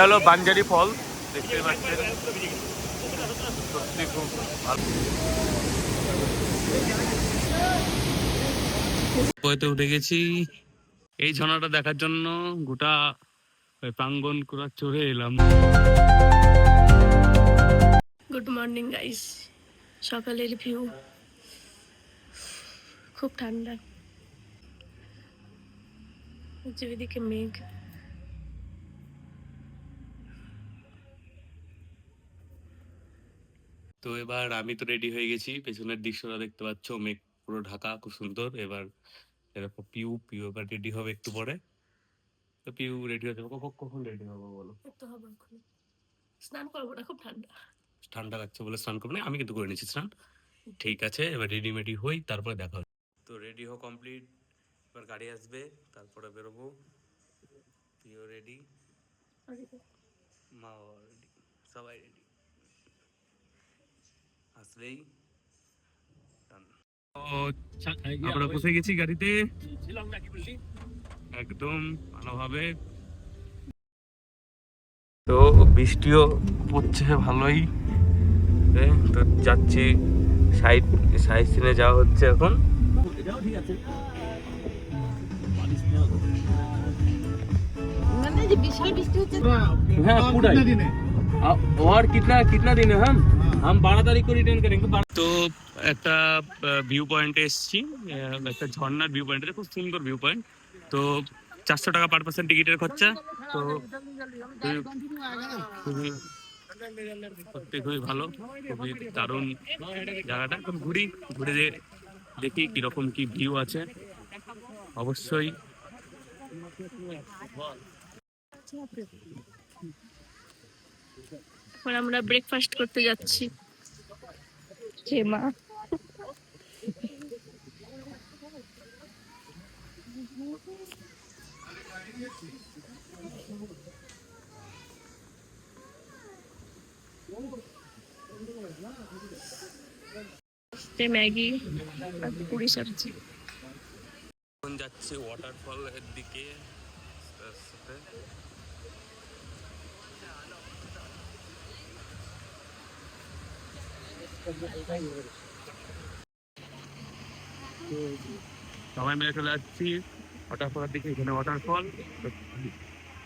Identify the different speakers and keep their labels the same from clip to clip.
Speaker 1: হলো বাঞ্জারি ফল, দেখতে পাচ্ছেন সত্যি খুব ভালো। পয়েতে উঠে গেছি এই ঝর্ণাটা দেখার জন্য, গোটা প্রাঙ্গণ পুরো চড়ে এলাম।
Speaker 2: গুড মর্নিং গাইস, সকালের ভিউ খুব ঠান্ডা, চারিদিকে মেঘ।
Speaker 1: তো এবার আমি তো রেডি হয়ে গেছি, পেছনের দৃশ্যটা দেখতে পাচ্ছ, মেঘ পুরো ঢাকা, খুব সুন্দর। এবার এরকম পিউ পিউ এবার রেডি হবে একটু পরে। তো পিউ রেডি হতে হবে, কখন রেডি হবো বলো?
Speaker 2: তো হবে এখন, স্নান করবো না, খুব ঠান্ডা।
Speaker 1: ঠান্ডা লাগছে বলে স্নান করবো না, আমি কিন্তু করে নিচ্ছি স্নান। ঠিক আছে, এবার রেডিমেডি হই, তারপরে দেখা হবে। তো রেডি হও কমপ্লিট, এবার গাড়ি আসবে, তারপরে বেরোবো। পিও রেডি, মা রেডি, সবাই রেডি, আসলেই আমরা বসে গেছি গাড়িতে একদম ভালোভাবে। তো বৃষ্টিও পড়ছে ভালোই, তো যাচ্ছি সাইড সিনে যাওয়া হচ্ছে এখন।
Speaker 2: বিশাল বৃষ্টি হচ্ছে।
Speaker 1: হ্যাঁ পুরাই। और कितना दिन है हम 12 तारीख को रिटर्न करेंगे। তো একটা ভিউ পয়েন্টে এসেছি, একটা ঝর্ণার ভিউ পয়েন্টে, খুব সুন্দর ভিউ পয়েন্ট। তো 400 টাকা পার পার্সন টিকিটের খরচা। তো খুবই সত্যি খুবই ভালো, খুবই দারুণ জায়গাটা। এখন ঘুরে দেখি কিরকম কি ভিউ আছে। অবশ্যই
Speaker 2: এখন আমরা ব্রেকফাস্ট করতে যাচ্ছি। মা ম্যাগি আর পুরি সবজি।
Speaker 1: এখন যাচ্ছে ওয়াটারফলের দিকে। সবাই মিলে চলে যাচ্ছি ওয়াটারফলের দিকে। এখানে ওয়াটারফল,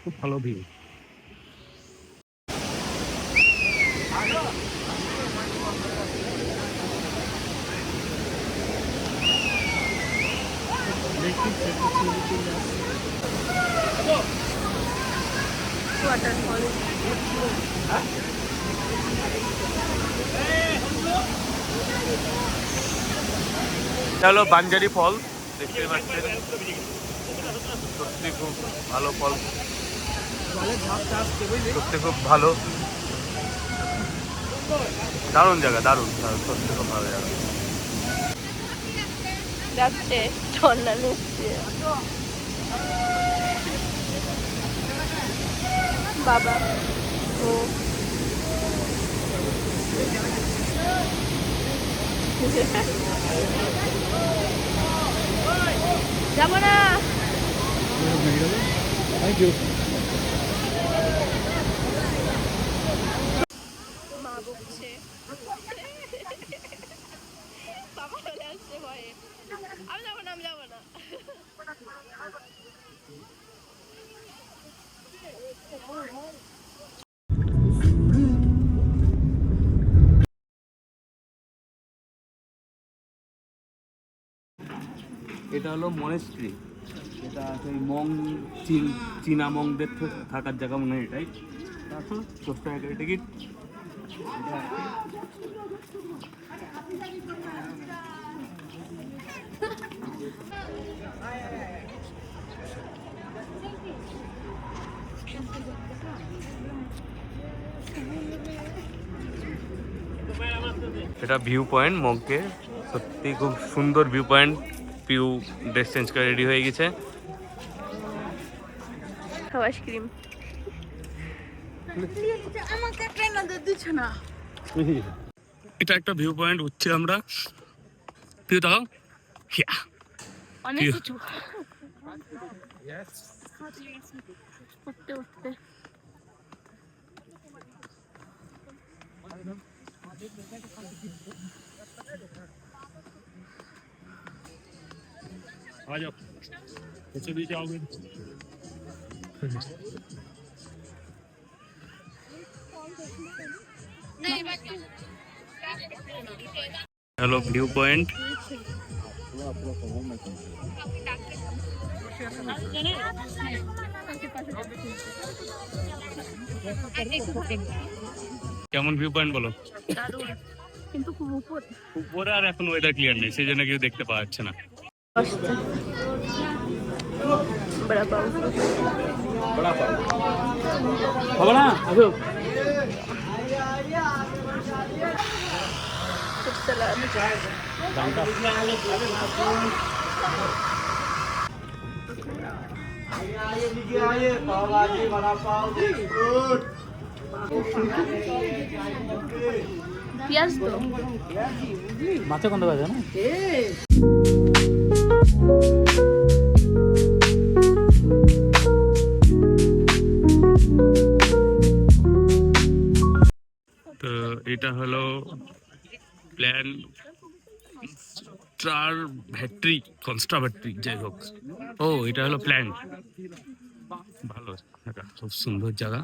Speaker 1: খুব ভালো ভিউ।
Speaker 2: ওয়াটারফল
Speaker 1: হলো বাঞ্জারি ফল, দেখতে পাচ্ছেন সত্যি খুব ভালো ফল, সত্যি খুব ভালো, দারুণ জায়গা, দারুণ সত্যি খুব ভালো জায়গা।
Speaker 2: যাচ্ছে ঝর্ণা নিচ্ছে বাবা। ও যাবো না। মা বকছে, বাবা চলে আসছে ভয়ে। আমি যাবো না।
Speaker 1: এটা হলো মনেস্ট্রি, এটা সেই চীনা মংদের থাকার জায়গা মনে হয় এটাই। 10 টাকা করে টিকিট। এটা ভিউ পয়েন্ট মগকে, সত্যি খুব সুন্দর view point. Piu dress change করে রেডি হয়ে গেছে।
Speaker 2: খাও আইসক্রিম।
Speaker 1: এটা একটা ভিউ পয়েন্ট, উঠছি আমরা। পিউ দাও,
Speaker 2: অনেক কিছু উঠতে
Speaker 1: आ जाओ, कैसे भी जाओगे? Hello view point. কেমন ভিউ পয়েন্ট বলো?
Speaker 2: কিন্তু খুব উপরে।
Speaker 1: উপরে আর এখন ওয়েদার ক্লিয়ার নেই, সেই জন্য কেউ দেখতে পাওয়া যাচ্ছে না।
Speaker 2: बड़ा पाव
Speaker 1: হবে না, আসো।
Speaker 2: পেঁয়াজ তো
Speaker 1: মাছে গন্ধ পাচ্ছে না? তো এটা হলো প্ল্যান স্টার ভ্যাট্রি, কনস্ট্রাভ্যাট্রি, যাই হোক। ও এটা হলো প্ল্যান, ভালো জায়গা, খুব সুন্দর জায়গা।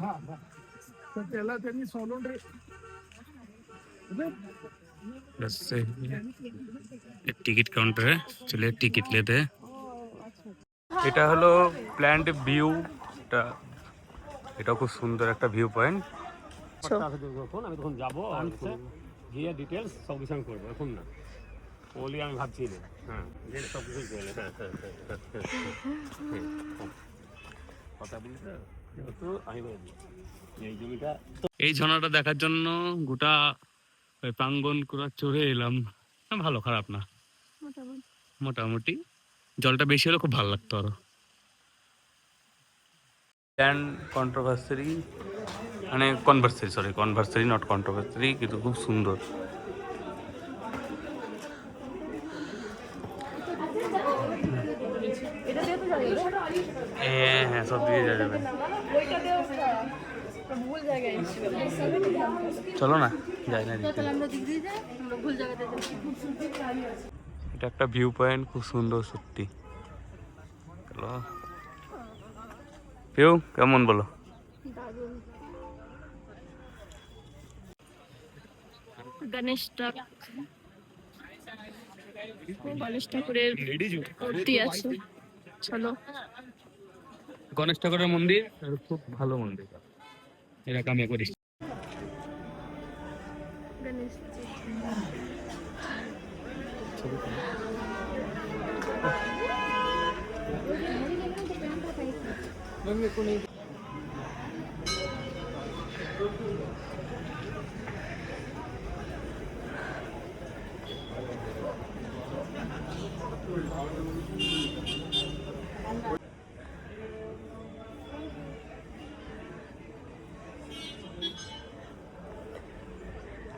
Speaker 1: টিকিট কাউন্টারে চলে টিকিট লেতে। এটা হলো প্ল্যান্ট ভিউ, এটা খুব সুন্দর একটা ভিউ পয়েন্ট।
Speaker 3: আমি তখন যাবো গিয়ে ডিটেলস সব কিছু আমি করবো, এখন না বলি আমি ভাবছি না। হ্যাঁ সব কিছুই করলে কথা বলি তো আমি বলি এই জমিটা।
Speaker 1: এই ঝর্ণাটা দেখার জন্য গোটা প্রাঙ্গণ করে চড়ে এলাম। ভালো, খারাপ না, মোটামুটি। জলটা বেশি হলে খুব ভালো লাগতো আরো। প্ল্যান কন্ট্রোভার্সারি, মানে কনভার্সারি নট কন্ট্রোভার্সারি, কিন্তু খুব সুন্দর। হ্যাঁ সব দিকে যাওয়া যাবে। চলো না, যাই না। এটা একটা ভিউ পয়েন্ট, খুব সুন্দর সত্যি। চলো, ভিউ কেমন বলো?
Speaker 2: গণেশ ঠাকুরের মূর্তি আছে। চলো,
Speaker 1: গণেশ ঠাকুরের মন্দির খুব ভালো মন্দির, এরকম আমি করি।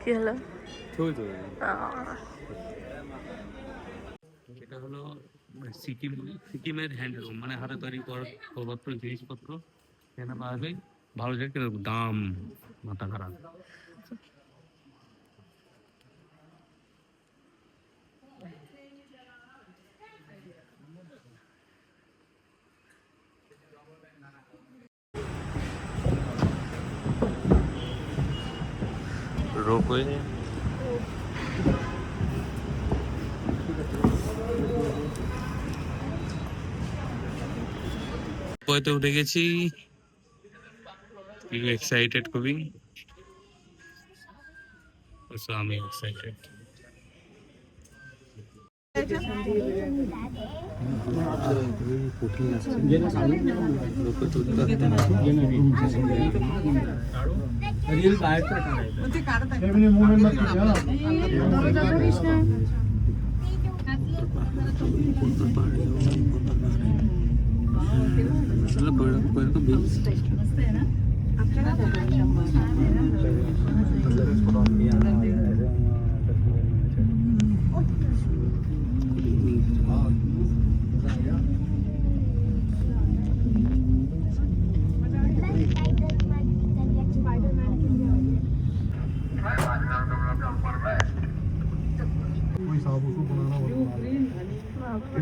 Speaker 2: কি হলো?
Speaker 1: এটা হলো সিকিমের হ্যান্ডলুম, মানে হাতে তৈরি পত্র, জিনিসপত্র কেনা পাওয়া যায়। ভালো জায়গা, কিন্তু দাম মাথা খারাপ। রোপওয়ে, রোপওয়েতে উঠে গেছি, এক্সাইটেড খুবই। আমি এক্সাইটেড।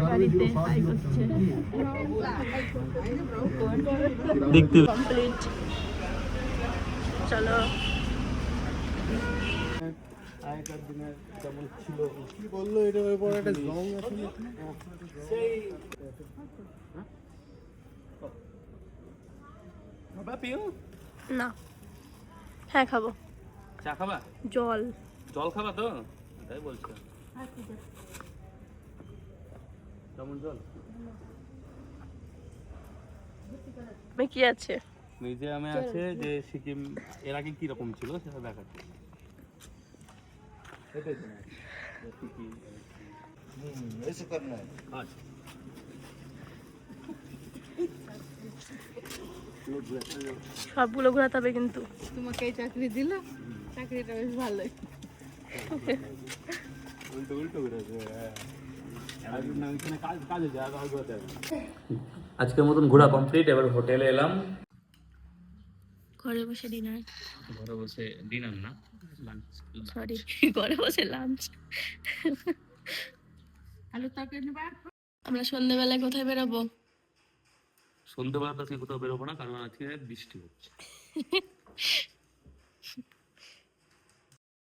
Speaker 2: গাড়িতে হাই করছে।
Speaker 1: দেখতে
Speaker 2: কমপ্লিট, চলো।
Speaker 3: আগেকার দিনে যেমন ছিল
Speaker 4: কি বললো এটা ওই পরে একটা জং আছে
Speaker 3: সেই
Speaker 2: না, হ্যাঁ খাবো।
Speaker 1: চা খাবা?
Speaker 2: জল।
Speaker 1: জল খাবা তো? তাই বলছো। কেমন জল?
Speaker 2: কি আছে?
Speaker 1: মিউজিয়ামে আছে যে সিকিম এর আগে কি রকম ছিল সেটা দেখাচ্ছে। এটাই তো না? সিকিম।
Speaker 4: ऐसे करना है
Speaker 1: আচ্ছা।
Speaker 2: সবগুলো ঘোরাতে হবে কিন্তু।
Speaker 5: তোমাকে এই চাকরি দিল, চাকরিটা বেশ ভালোই।
Speaker 1: উল্টো উল্টো ঘুরেছে। কাজে যায় আর ঘুরতে হবে। আজকের মতন ঘোরা কমপ্লিট, এবার হোটেলে এলাম।
Speaker 2: ঘরে বসে ডিনার,
Speaker 1: ঘরে বসে ডিনার না, লাঞ্চ।
Speaker 2: সরি, ঘরে বসে লাঞ্চ।
Speaker 5: আলু তরকারি নেবা?
Speaker 2: আমরা সন্ধ্যাবেলায় কোথায় বেরোবো?
Speaker 1: সন্ধ্যেবেলা তো আজকে কোথাও বেরোবো না, কারণ আজকে বৃষ্টি হচ্ছে।